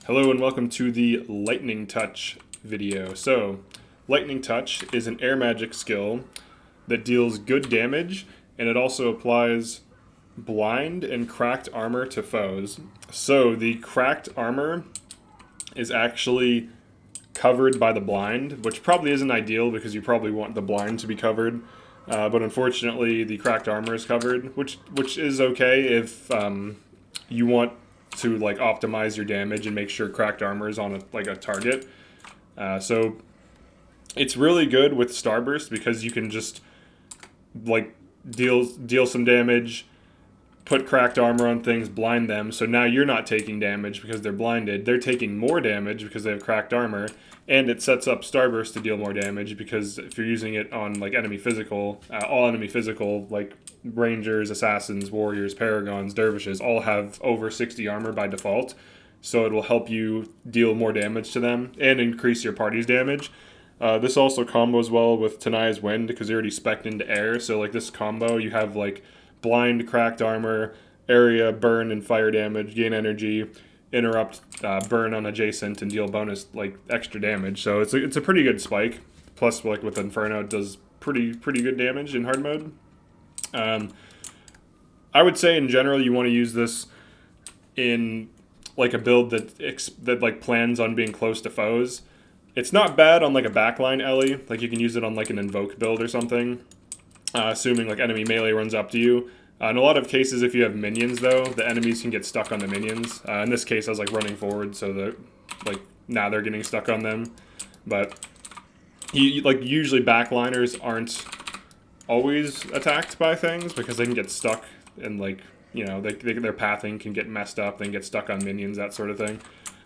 Hello and welcome to the Lightning Touch video. So, Lightning Touch is an air magic skill that deals good damage, and it also applies blind and cracked armor to foes. So the cracked armor is actually covered by the blind, which probably isn't ideal because you probably want the blind to be covered. But unfortunately, the cracked armor is covered, which is okay if you want to like optimize your damage and make sure cracked armor is on a target. So it's really good with Starburst because you can just like deal some damage, put cracked armor on things, blind them. So now you're not taking damage because they're blinded. They're taking more damage because they have cracked armor, and it sets up Starburst to deal more damage because if you're using it on like enemy physical, all enemy physical like Rangers, Assassins, Warriors, Paragons, Dervishes all have over 60 armor by default. So it will help you deal more damage to them and increase your party's damage. This also combos well with Tanaya's Wind because you're already spec'd into air. So like this combo, you have like blind, cracked armor, area, burn, and fire damage, gain energy, interrupt, burn on adjacent, and deal bonus like extra damage. So it's a pretty good spike. Plus, like with Inferno, it does pretty good damage in hard mode. I would say in general you want to use this in like a build that like plans on being close to foes. It's not bad on like a backline Ellie. Like you can use it on like an invoke build or something. Assuming like enemy melee runs up to you. In a lot of cases, if you have minions though, the enemies can get stuck on the minions. In this case, I was like running forward, so that like now they're getting stuck on them. But usually backliners aren't always attacked by things because they can get stuck and like their pathing can get messed up. They can get stuck on minions, that sort of thing.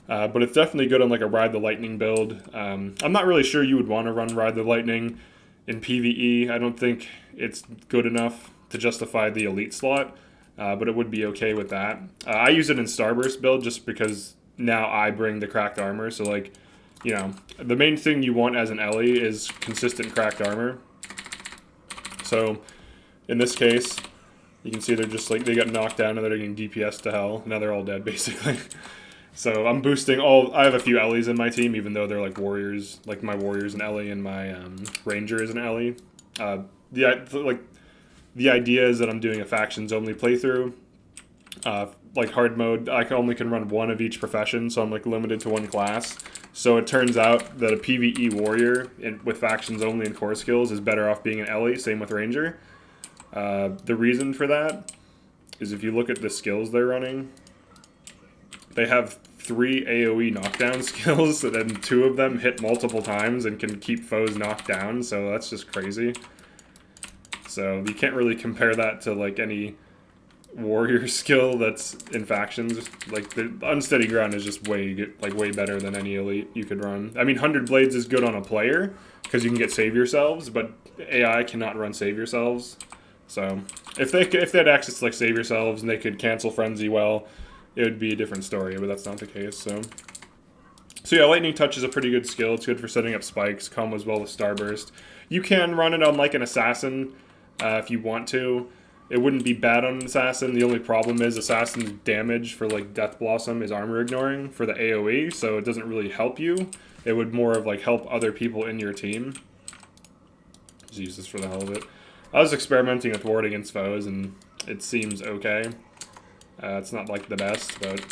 But it's definitely good on like a Ride the Lightning build. I'm not really sure you would want to run Ride the Lightning in PvE. I don't think it's good enough to justify the elite slot, but it would be okay with that. I use it in Starburst build just because now I bring the cracked armor. So like, the main thing you want as an Ellie is consistent cracked armor. So in this case, you can see they're just like, they got knocked down and they're getting DPS to hell. Now they're all dead basically. So I'm boosting I have a few Ellies in my team, even though they're like warriors, like my warrior's an Ellie and my ranger is an Ellie. The idea is that I'm doing a factions only playthrough. Like hard mode, I only can run one of each profession, so I'm like limited to one class. So it turns out that a PvE warrior with factions only and core skills is better off being an Ellie, same with ranger. The reason for that is if you look at the skills they're running, they have 3 AoE knockdown skills, and then 2 of them hit multiple times and can keep foes knocked down, so that's just crazy. So you can't really compare that to like any warrior skill that's in factions. Like the unsteady ground is just way better than any elite you could run. I mean, 100 blades is good on a player because you can get save yourselves, but AI cannot run save yourselves. So if they had access to like save yourselves and they could cancel frenzy well, it would be a different story. But that's not the case. So yeah, Lightning Touch is a pretty good skill. It's good for setting up spikes. Combos well with Starburst. You can run it on like an assassin. If you want to. It wouldn't be bad on an assassin. The only problem is assassin's damage for like Death Blossom is armor ignoring for the AoE, so it doesn't really help you. It would more of like help other people in your team. Just use this for the hell of it. I was experimenting with ward against foes and it seems okay. It's not like the best, but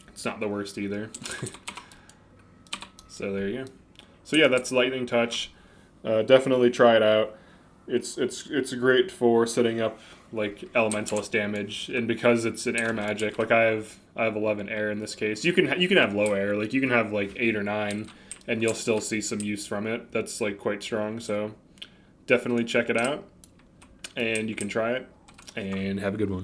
it's not the worst either. So there you go. So yeah, that's Lightning Touch. Definitely try it out. It's great for setting up like elementalist damage, and because it's an air magic, like I have 11 air in this case. You can have low air, like you can have like 8 or 9, and you'll still see some use from it. That's like quite strong. So definitely check it out, and you can try it, and have a good one.